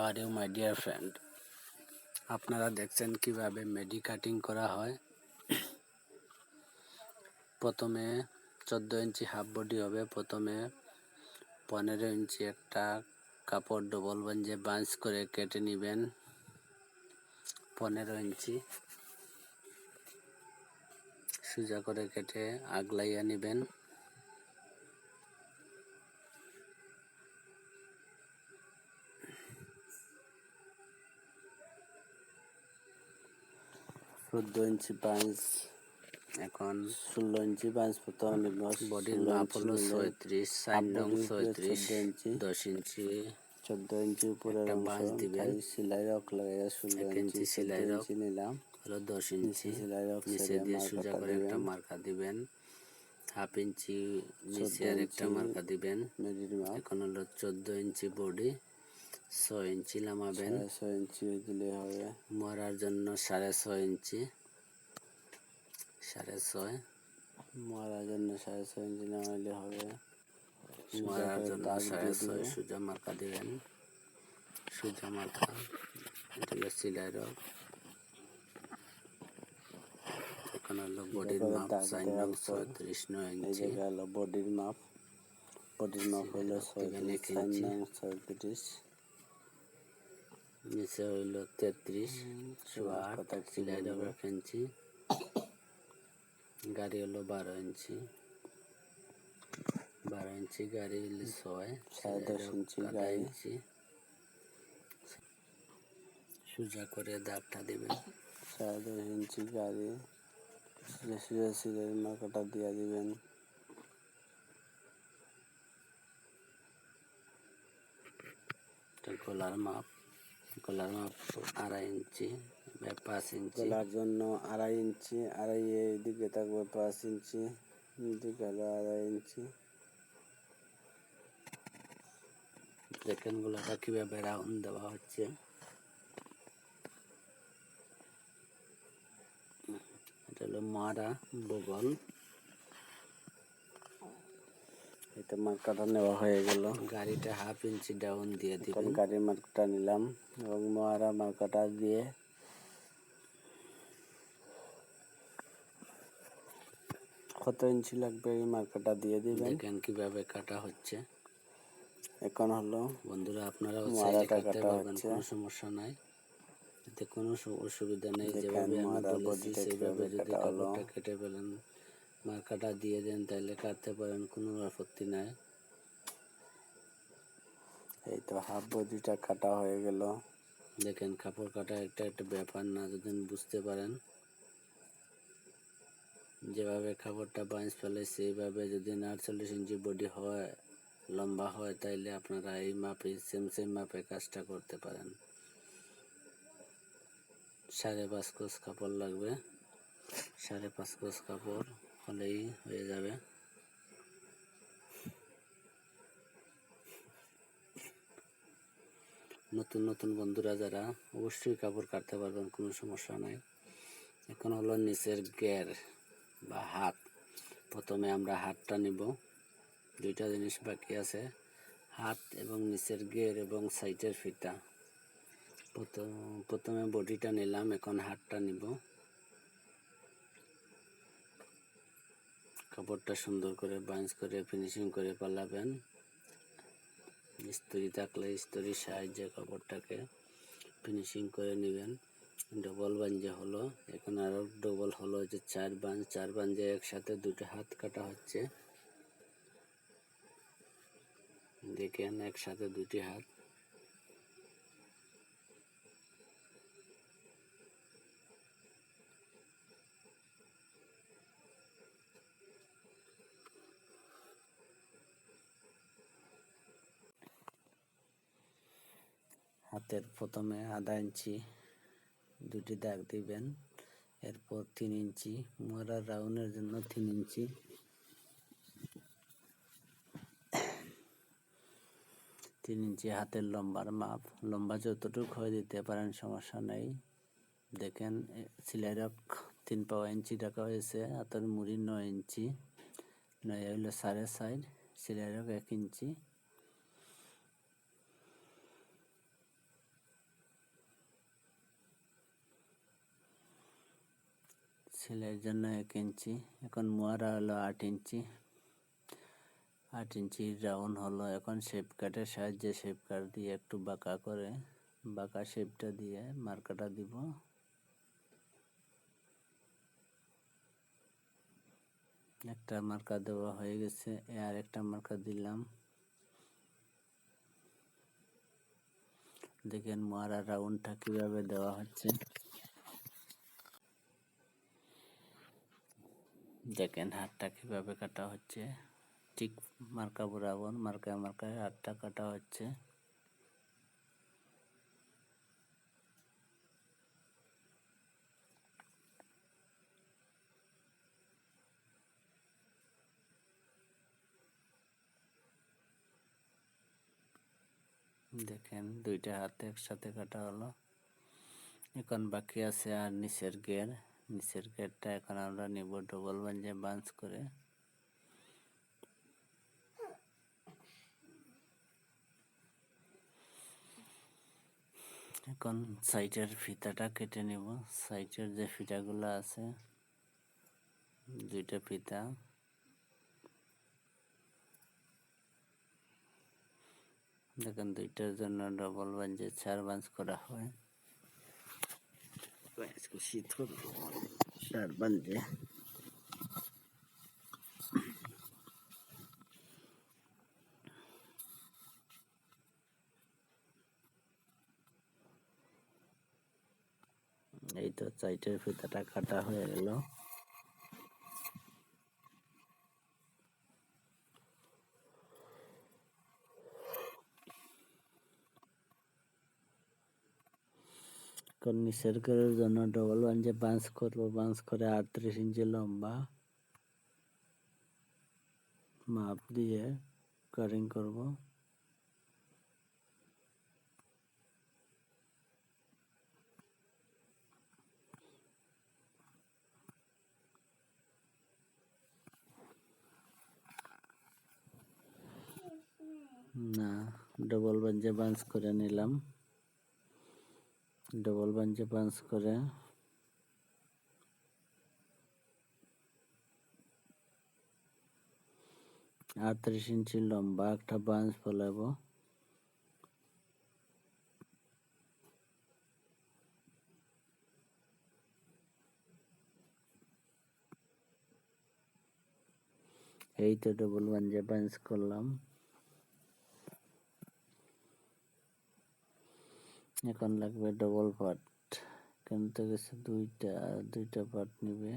R you my dear friend, আপনারা দেখছেন কিভাবে মেডি কাটিং করা হয়। প্রথমে 14 ইঞ্চি হাফ বডি হবে। প্রথমে 15 ইঞ্চি একটা কাপড় ডবল বাঞ্জে বাঞ্চ করে কেটে নেবেন। 15 ইঞ্চি সোজা করে কেটে আগলাইয়া নেবেন। ইঞ্চি পাঁচ, এখন 16 ইঞ্চি পাঁচ প্রথমে নিব। বডির মাপ হলো 36, সাইড নং 36, 10 ইঞ্চি 14 ইঞ্চি উপরের অংশ দিবেন। সেলাই রক লাগাইয়া 16 ইঞ্চি সেলাই রক নিলাম হলো 10 ইঞ্চি। সেলাই রক নিচে দিয়ে সোজা করে একটা মার্কা দিবেন। হাফ ইঞ্চি নিচে আর একটা মার্কা দিবেন। এখন হলো 14 ইঞ্চি বডি, 6 ইঞ্চি নামাবেন। 6 ইঞ্চি দিলে হবে। মরার জন্য 6.5 ইঞ্চি, 6.5 মরার জন্য 6.5 ইঞ্চি নামাইলে হবে। মরার জন্য 6.5 সোজা মার্কা দিবেন। সোজা মার্কা, এটা হলো সেলাই রক। এখন হলো বডির মাপ, সাইড নং 36, 9 ইঞ্চি। হলো বডির মাপ হলো 36। নিচে হইল 33, 8 সেলাই রক 1 ইঞ্চি। গাড়ি হলো 12 ইঞ্চি, 12 ইঞ্চি গাড়ি হলো 6.5 ইঞ্চি। সোজা করে দাগটা দিবেন। 10.5 ইঞ্চি গাড়ি সোজা সিলের মার্কাটা দিয়া দিবেন। গলার মাপ 2.5 ইঞ্চি, 5 ইঞ্চি। গলার জন্য 2.5 ইঞ্চি, এদিকে থাকবে 5 ইঞ্চি, এদিকে হলো 2.5 ইঞ্চি। দেখেন গলাটা কিভাবে রাউন্ড দেওয়া হচ্ছে। এটা হলো মারা বগল। এটা মার্কাটা নেওয়া হয়ে গেল। গাড়িটা হাফ ইঞ্চি ডাউন দিয়ে দিবেন। গাড়ির মার্কাটা নিলাম এবং মারা মার্কাটা দিয়ে কত ইঞ্চি লাগবে এই মার্কাটা দিয়ে দিবেন। দেখেন কিভাবে কাটা হচ্ছে। এখন হলো বন্ধুরা, আপনারাও চাইলে কাটতে পারবেন, কোনো সমস্যা নাই, এতে কোনো অসুবিধা নেই। যেভাবে আমি বলেছি সেইভাবে যদি কাপড়টা কেটে ফেলেন, মার্কাটা দিয়ে দেন, তাহলে কাটতে পারেন, কোনো আপত্তি নাই। এই তো হাফ বডিটা কাটা হয়ে গেল। দেখেন কাপড় কাটা একটা ব্যাপার না, যদি বুঝতে পারেন। যেভাবে কাপড়টা বাঁচ ফেলে সেইভাবে যদি 48 ইঞ্চি বডি হয়, লম্বা হয়, তাইলে আপনারা এই মাপে সেম মাপে কাজটা করতে পারেন। 5.5 গজ কাপড় লাগবে। 5.5 গজ কাপড় হলেই হয়ে যাবে। নতুন বন্ধুরা যারা, অবশ্যই কাপড় কাটতে পারবেন, কোনো সমস্যা নাই। এখন হলো নিচের গের বা হাত। প্রথমে আমরা হাতটা নিব। দুইটা জিনিস বাকি আছে, হাত এবং নিচের গের এবং সাইডের ফিতা। প্রথমে বডিটা নিলাম, এখন হাতটা নিব। কাপড়টা সুন্দর করে বাঞ্চ করে ফিনিশিং করে পালাবেন। ইস্ত্রি থাকলে ইস্ত্রির সাহায্যে কাপড়টাকে ফিনিশিং করে নেবেন। ডবল বাঞ্জে হলো, এখন আরো ডবল হলো যে 4 বাঞ্জে একসাথে দুটো হাত কাটা হচ্ছে। দেখেন একসাথে দুটি হাত। হাতের প্রথমে 1/2 ইঞ্চি দুটি দাগ দিবেন। এরপর 3 ইঞ্চি মোড়ার রাউন্ডের জন্য 3 ইঞ্চি, 3 ইঞ্চি হাতের লম্বার মাপ। লম্বা যতটুকু হয় দিতে পারেন, সমস্যা নেই। দেখেন সেলাই রক 3 ইঞ্চি রাখা হয়েছে। হাতের মুড়ি 9 ইঞ্চি, 9 হইল 4.5, সেলাই রক 1 ইঞ্চি। সেলাইয়ের জন্য 1 ইঞ্চি। এখন মোয়ারা হলো 8 ইঞ্চি। 8 ইঞ্চি রাউন্ড হলো। এখন শেপ কাটের সাহায্যে শেপ কাট দিয়ে একটু বাঁকা করে বাঁকা শেপটা দিয়ে মার্কাটা দিব। একটা মার্কা দেওয়া হয়ে গেছে, আর একটা মার্কা দিলাম। দেখেন মোয়ারা রাউন্ডটা কিভাবে দেওয়া হচ্ছে। দেখেন হাতটা কিভাবে কাটা হচ্ছে, ঠিক মার্কা বরাবর মার্কায় মার্কায় হাতটা কাটা হচ্ছে। দেখেন দুইটা হাত একসাথে কাটা হলো। এখন বাকি আছে আর নিচের গের। নিচের গেরটা এখন আমরা নিব ডবল বাঞ্জে বাঞ্চ করে। এখন সাইডের ফিতাটা কেটে নিব। সাইডের যে ফিতাগুলো আছে, দুইটা ফিতা, দেখেন দুইটার জন্য ডবল বাঞ্জে 4 বাঞ্চ করা হয়। শীত 4 বাঞ্জে। এই তো সাইডের ফিতাটা কাটা হয়ে গেল। এখন নিচের ঘরের জন্য ডবল বাঞ্জে বাঞ্চ করবো। বাঞ্চ করে 38 ইঞ্চি লম্বা মাপ দিয়ে কাটিং করব। না, ডবল বাঞ্জে বাঞ্চ করে নিলাম। ডবল বাঞ্জে বাঞ্চ করে 38 ইঞ্চি লম্বা একটা বাঞ্চ ফলাবো। এই তো ডবল বাঞ্জে বাঞ্চ করলাম। এখন লাগবে ডবল পার্ট। কিনতে গেছে দুইটা পার্ট নিবে।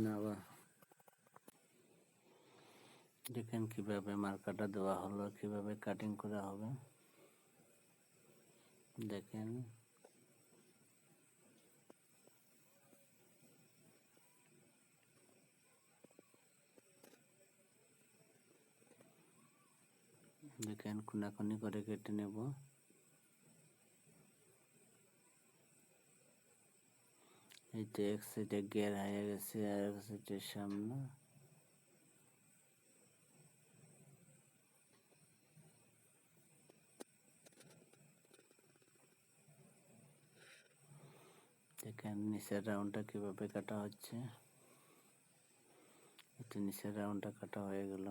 না বা দেখেন কিভাবে মার্কাটা দেওয়া হলো, কিভাবে কাটিং করা হবে। দেখেন দেখেন কোনাকুনি করে কেটে নেব। এই তো এক সাইডে গের হয়ে গেছে আর এক সাইডের সামনে। দেখেন নিচের রাউন্ডটা কিভাবে কাটা হচ্ছে। এটা নিচের রাউন্ডটা কাটা হয়ে গেল।